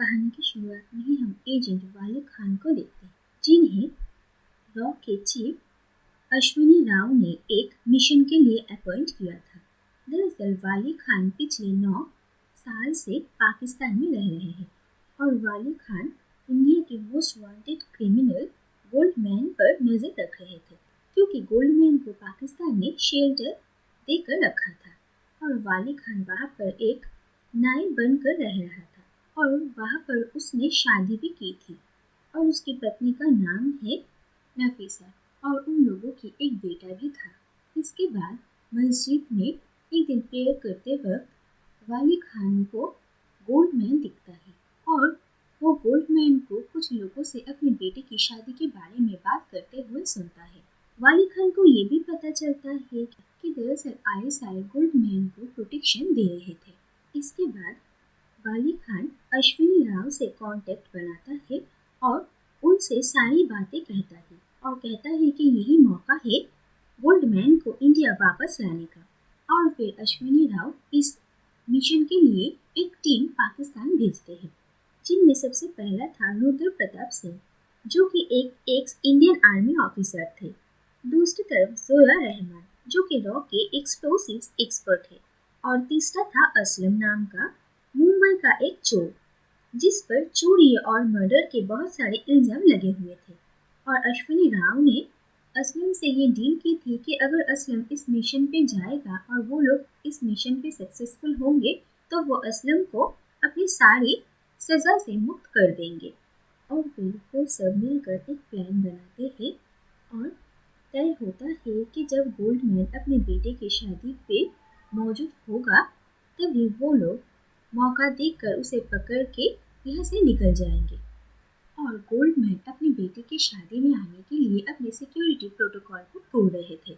कहानी की शुरुआत में ही हम एजेंट वाली खान को देखते हैं, जिन्हें रॉ के चीफ अश्विनी राव ने एक मिशन के लिए अपॉइंट किया था। दरअसल वाली खान पिछले 9 साल से पाकिस्तान में रह रहे हैं और वाली खान इंडिया के मोस्ट वांटेड क्रिमिनल गोल्डमैन पर नजर रख रहे थे, क्योंकि गोल्डमैन को पाकिस्तान ने शेल्टर देकर रखा था और वाली खान वहां पर एक नाई बनकर रह रहा था और वहां पर उसने शादी भी की थी और उसकी पत्नी का नाम है नफीसा और उन लोगों की एक बेटा भी था। इसके बाद मस्जिद में एक दिन प्रेयर करते वक्त वाली खान को गोल्डमैन दिखता है और वो गोल्डमैन को कुछ लोगों से अपने बेटे की शादी के बारे में बात करते हुए सुनता है। वाली खान को ये भी पता चलता है कि दरअसल आईएसआई गोल्डमैन को प्रोटेक्शन दे रहे थे। इसके बाद वाली खान अश्विनी राव से कांटेक्ट बनाता है और उनसे सारी बातें कहता है और कहता है कि यही मौका है गोल्डमैन को इंडिया वापस लाने का। और फिर अश्विनी राव इस मिशन के लिए एक टीम पाकिस्तान भेजते हैं, जिनमें सबसे पहला था रुद्र प्रताप सिंह, जो कि एक एक्स इंडियन आर्मी ऑफिसर थे। दूसरी तरफ जोया रहमान, जो कि रॉ के एक्सप्लोसिव्स एक्सपर्ट है। और तीसरा था असलम नाम का मुंबई का एक चोर, जिस पर चोरी और मर्डर के बहुत सारे इल्जाम लगे हुए थे। और अश्विनी राव ने असलम से ये डील की थी कि अगर असलम इस मिशन पे जाएगा और वो लोग इस मिशन पे सक्सेसफुल होंगे तो वो असलम को अपनी सारी सजा से मुक्त कर देंगे। और फिर वो सब मिलकर एक प्लान बनाते हैं और तय होता है कि जब गोल्डमैन अपने बेटे की शादी पे मौजूद होगा तभी वो लोग मौका देखकर उसे पकड़ के यहाँ से निकल जाएंगे। और गोल्डमैन अपने बेटे की शादी में आने के लिए अपने सिक्योरिटी प्रोटोकॉल को तोड़ रहे थे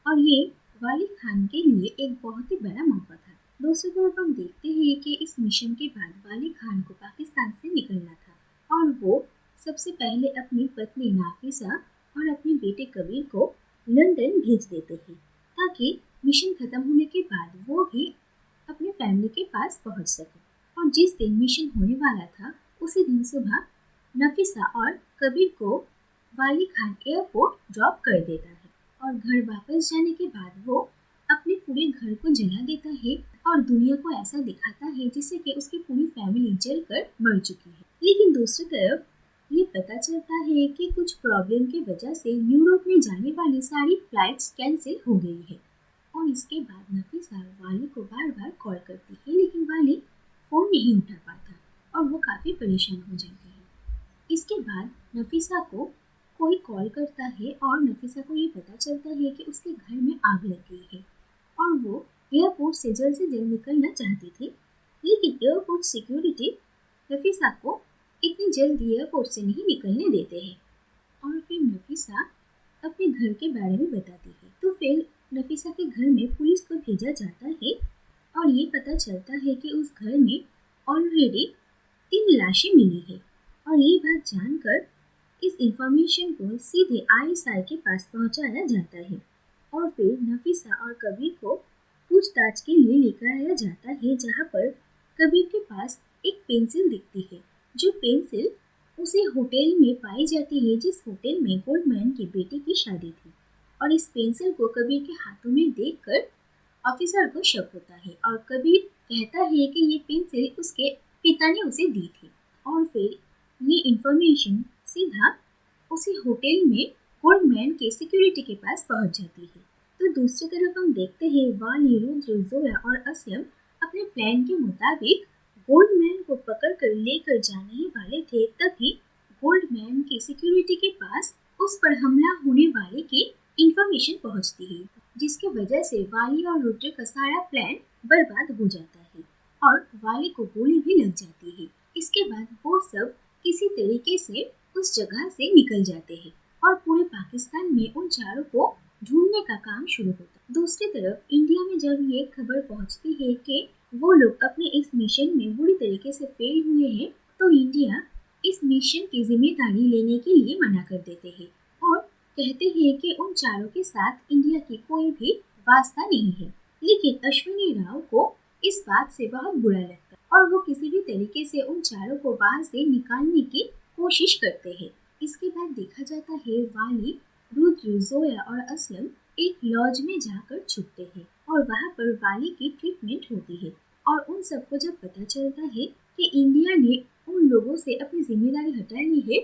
और ये वाली खान के लिए एक बहुत ही बड़ा मौका था। दूसरी तरफ हम देखते हैं कि इस मिशन के बाद वाली खान को पाकिस्तान से निकलना था और वो सबसे पहले अपनी पत्नी नाफिसा और अपने बेटे कबीर को लंदन भेज देते हैं ताकि मिशन खत्म होने के बाद वो भी अपने फैमिली के पास पहुंच सके। और जिस दिन मिशन होने वाला था उसी दिन सुबह नफीसा और कबीर को वाली खान एयरपोर्ट ड्रॉप कर देता है और घर वापस जाने के बाद वो अपने पूरे घर को जला देता है और दुनिया को ऐसा दिखाता है जिससे कि उसकी पूरी फैमिली जलकर मर चुकी है। लेकिन दूसरी तरफ ये पता चलता है कि कुछ प्रॉब्लम की वजह से यूरोप में जाने वाली सारी फ्लाइट्स कैंसिल हो गई है। और इसके बाद नफीसा वाली को बार बार कॉल करती है, लेकिन वाली फोन नहीं उठा पाता और वो काफी परेशान हो जाती है। इसके बाद नफीसा को कोई कॉल करता है और नफीसा को ये पता चलता है कि उसके घर में आग लग गई है और वो एयरपोर्ट से जल्द निकलना चाहती थी, लेकिन एयरपोर्ट सिक्योरिटी नफीसा को इतनी जल्दी एयरपोर्ट से नहीं निकलने देते हैं। और फिर नफीसा अपने घर के बारे में बताती है, तो फिर नफीसा के घर में पुलिस को भेजा जाता है और ये पता चलता है कि उस घर में ऑलरेडी 3 लाशें मिली है। और ये बात जानकर इस इंफॉर्मेशन को सीधे आईएसआई के पास पहुंचाया जाता है और फिर नफीसा और कबीर को पूछताछ के लिए लेकर आया जाता है, जहाँ पर कबीर के पास एक पेंसिल दिखती है, जो पेंसिल उसी होटल में पाई जाती है जिस होटल में गोल्डमैन के बेटे की शादी थी। और इस पेंसिल को कबीर के हाथों में देखकर ऑफिसर को शक होता है और कबीर कहता है कि ये पेंसिल उसके पिता ने उसे दी थी। और फिर ये इंफॉर्मेशन सीधा उसी होटल में गोल्डमैन के सिक्योरिटी के पास पहुंच जाती है। तो दूसरी तरफ हम देखते हैं वाली, रुद्र, जोया और असलम अपने प्लान के मुताबिक गोल्डमैन को पकड़कर लेकर जाने ही वाले थे, तभी गोल्डमैन की सिक्योरिटी के पास उस पर हमला होने वाले की इंफॉर्मेशन पहुंचती है, जिसकी वजह से वाली और रुद्र का सारा प्लान बर्बाद हो जाता है और वाली को गोली भी लग जाती है। इसके बाद वो सब किसी तरीके से उस जगह से निकल जाते हैं और पूरे पाकिस्तान में उन चारों को ढूंढने का काम शुरू होता है। दूसरी तरफ इंडिया में जब ये खबर पहुंचती है कि वो लोग अपने इस मिशन में बुरी तरीके से फेल हुए हैं, तो इंडिया इस मिशन की जिम्मेदारी लेने के लिए मना कर देते हैं और कहते हैं कि उन चारों के साथ इंडिया की कोई भी वास्ता नहीं है। लेकिन अश्विनी राव को इस बात से बहुत बुरा लगता और वो किसी भी तरीके से उन चारों को वहां से निकालने की कोशिश करते हैं। इसके बाद देखा जाता है वाली, रुद्र, जोया और असलम एक लॉज में जाकर छुपते हैं और वहां पर वाली की ट्रीटमेंट होती है। और उन सबको जब पता चलता है कि इंडिया ने उन लोगों से अपनी जिम्मेदारी हटा ली है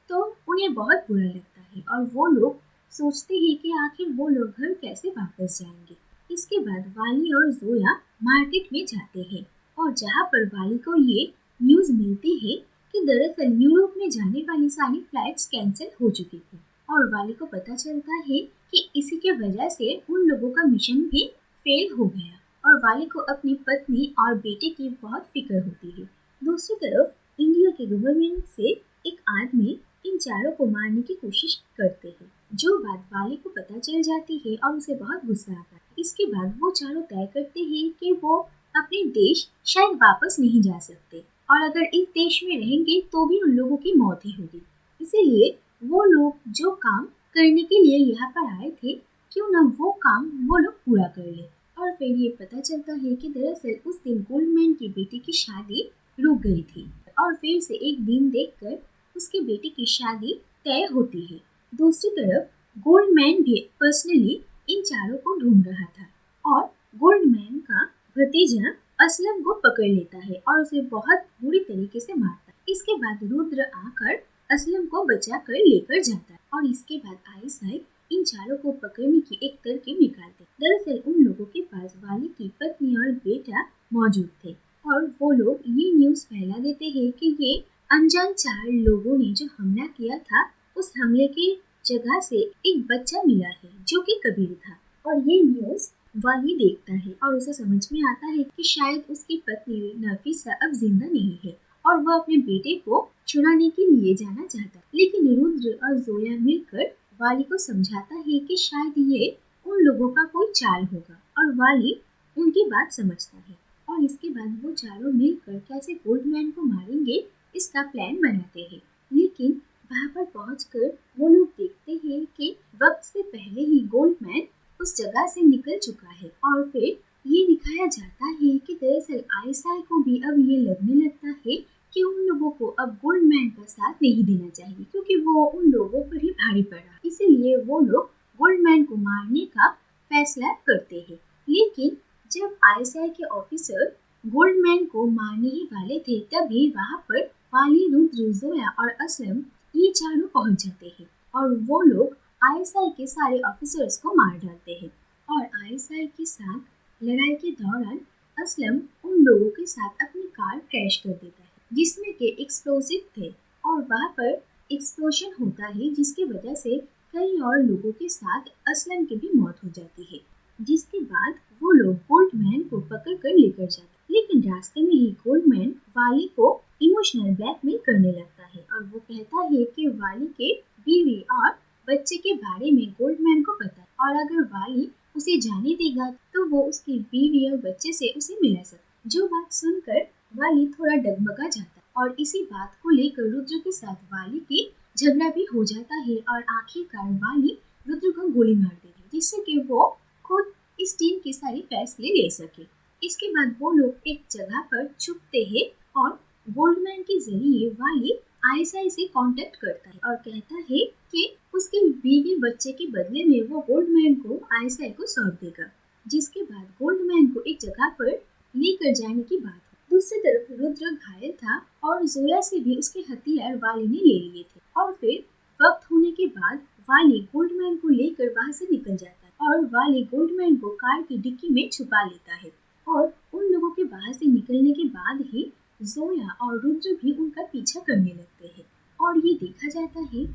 तो उन्हें बहुत बुरा लगता है और वो लोग सोचते हैं कि आखिर वो लोग घर कैसे वापस जाएंगे। इसके बाद वाली और जोया मार्केट में जाते हैं और जहाँ पर वाली को ये न्यूज़ मिलती है कि दरअसल यूरोप में जाने वाली सारी फ्लाइट्स कैंसिल हो चुकी थी। और वाली को पता चलता है कि इसी के वजह से उन लोगों का मिशन भी फेल हो गया और वाली को अपनी पत्नी और बेटे की बहुत फिक्र होती है। दूसरी तरफ इंडिया के गवर्नमेंट से एक आदमी इन चारों को मारने की कोशिश करते हैं, जो बात वाली को पता चल जाती है और उसे बहुत गुस्सा आता है। इसके बाद वो चारों तय करते हैं कि वो अपने देश शायद वापस नहीं जा सकते और अगर इस देश में रहेंगे तो भी उन लोगों की मौत ही होगी। इसीलिए वो लोग जो काम करने के लिए यहाँ पर आए थे, क्यों ना वो काम वो लोग पूरा कर ले। और फिर ये पता चलता है कि दरअसल उस दिन गोल्डमैन की बेटी की शादी रुक गई थी और फिर से एक दिन देखकर उसकी बेटी की शादी तय होती है। दूसरी तरफ गोल्डमैन भी पर्सनली इन चारों को ढूंढ रहा था और गोल्डमैन का भतीजा असलम को पकड़ लेता है और उसे बहुत बुरी तरीके से मारता है। इसके बाद रुद्र आकर असलम को बचा कर लेकर जाता है और इसके बाद आईसाई इन चारों को पकड़ने की एक तरकीब निकालते। दरअसल उन लोगों के पास वाली की पत्नी और बेटा मौजूद थे और वो लोग ये न्यूज़ फैला देते हैं कि ये अनजान चार लोगों ने जो हमला किया था, उस हमले की जगह से एक बच्चा मिला है जो कि कबीर था। और ये न्यूज़ वाली देखता है और उसे समझ में आता है कि शायद उसकी पत्नी नफीसा अब जिंदा नहीं है और वह अपने बेटे को छुड़ाने के लिए जाना चाहता है। लेकिन रुद्र और जोया मिलकर वाली को समझाता है कि शायद ये उन लोगों का कोई चाल होगा और वाली उनकी बात समझता है। और इसके बाद वो चारों मिलकर कैसे गोल्डमैन को मारेंगे इसका प्लान बनाते हैं। लेकिन वहाँ पर पहुंचकर वो लोग देखते हैं कि वक्त से पहले ही गोल्डमैन उस जगह से निकल चुका है और फिर ये दिखाया जाता है कि दरअसल आईसाई को भी अब ये लगने लगता है कि उन लोगों को अब गोल्डमैन का साथ नहीं देना चाहिए क्योंकि वो उन लोगों पर ही भारी पड़ा। इसीलिए वो लोग गोल्डमैन को मारने का फैसला करते हैं। लेकिन जब आईएसआई के ऑफिसर गोल्डमैन को मारने ही वाले थे तभी वहां पर वाली, रुद्र, जोया और असलम ये चारों पहुंच जाते हैं और वो लोग आईएसआई के सारे ऑफिसर्स को मार डालते हैं। और आईएसआई के साथ लड़ाई के दौरान असलम उन लोगों के साथ अपनी कार क्रैश कर देता है जिसमें के एक्सप्लोसिव थे और वहां पर एक्सप्लोजन होता है जिसकी वजह से कई और लोगों के साथ असलम की भी मौत हो जाती है। जिसके बाद वो लोग गोल्डमैन को पकड़ कर लेकर जाते हैं। लेकिन रास्ते में ही गोल्डमैन वाली को इमोशनल ब्लैकमेल करने लगता है और वो कहता है कि वाली के बीवी और बच्चे के बारे में गोल्डमैन को पता है और अगर वाली उसे जाने देगा तो वो उसकी बीवी और बच्चे से उसे मिला सकता। जो बात सुनकर वाली थोड़ा डगमगा जाता है और इसी बात को लेकर रुद्र के साथ वाली की झगड़ा भी हो जाता है और आखिरकार वाली रुद्र को गोली मार देती है जिससे कि वो खुद इस टीम के सारे फैसले ले सके। इसके बाद वो लोग एक जगह पर छुपते हैं और गोल्डमैन के जरिए वाली आईएसआई से कांटेक्ट करता है और कहता है कि उसके बीवी बच्चे के बदले में वो गोल्डमैन को आईएसआई को सौंप देगा। जिसके बाद गोल्डमैन को एक जगह पर लेकर जाने की बात है। दूसरी तरफ रुद्र घायल था और जोया से भी उसके हथियार वाली ने ले लिए थे और फिर वक्त होने के बाद वाली गोल्डमैन को लेकर वहां से निकल जाता है और वाली गोल्डमैन को कार की डिक्की में छुपा लेता है और उन लोगों के बाहर से निकलने के बाद ही जोया और रुद्र भी उनका पीछा करने लगते हैं। और ये देखा जाता है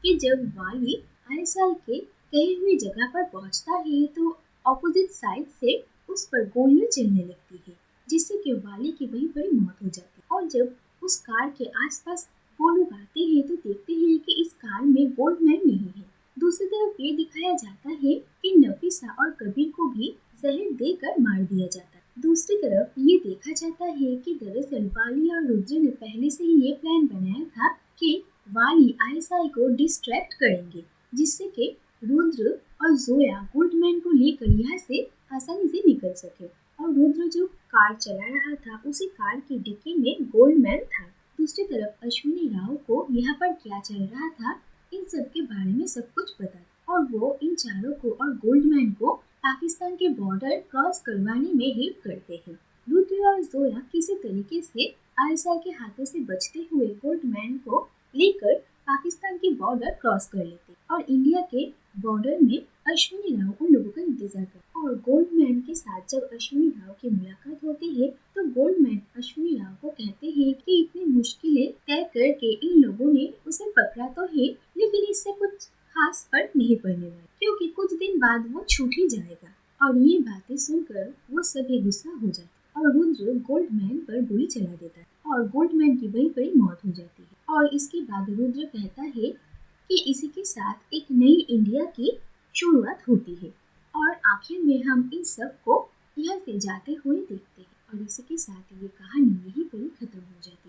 कि जब वाली आईएसआई के कही हुई जगह पर पहुंचता है तो ऑपोजिट साइड से उस पर गोलियां चलने लगती है जिससे कि वाली की वहीं पर मौत हो जाती है। और जब उस कार के आसपास वो लोग आते हैं तो देखते हैं कि इस कार में गोल्डमैन नहीं है। दूसरी तरफ ये दिखाया जाता है कि नफीसा और कबीर को भी जहर देकर मार दिया जाता है। दूसरी तरफ ये देखा जाता है कि दरअसल वाली और रुद्र ने पहले से ही ये प्लान बनाया था कि वाली आईएसआई को डिस्ट्रैक्ट करेंगे जिससे कि रुद्र और जोया गोल्डमैन को लेकर यहाँ से आसानी से निकल सके। और रुद्र जो कार चला रहा था उसी कार की डिक्की में गोल्डमैन था। दूसरी तरफ अश्विनी राव को यहाँ पर क्या चल रहा था इन सब के बारे में सब कुछ पता था और वो इन चारों को और गोल्डमैन को पाकिस्तान के बॉर्डर क्रॉस करवाने में हेल्प करते हैं। रुद्र और जोया किसी तरीके से आईएसआई के हाथों से बचते हुए गोल्डमैन को लेकर पाकिस्तान की बॉर्डर क्रॉस कर लेते और इंडिया के बॉर्डर में अश्विनी राव उन लोगों का इंतजार करते और गोल्डमैन के साथ जब अश्विनी राव की मुलाकात होती है तो गोल्डमैन अश्विनी राव को कहते हैं कि इतनी मुश्किलें तय करके इन लोगों ने उसे पकड़ा तो है लेकिन इससे कुछ खास फर्क नहीं पड़ने वाला क्योंकि कुछ दिन बाद वो छूट ही जाएगा। और ये बातें सुनकर वो सभी गुस्सा हो जाते और रुद्र गोल्डमैन पर गोली चला देता है और गोल्डमैन की वहीं पर मौत हो जाती है। और इसके बाद रुद्र कहता है कि इसी के साथ एक नई इंडिया की शुरुआत होती है और आखिर में हम इन सब को यहाँ से जाते हुए देखते हैं और इसी के साथ ये कहानी यहीं पर खत्म हो जाती है।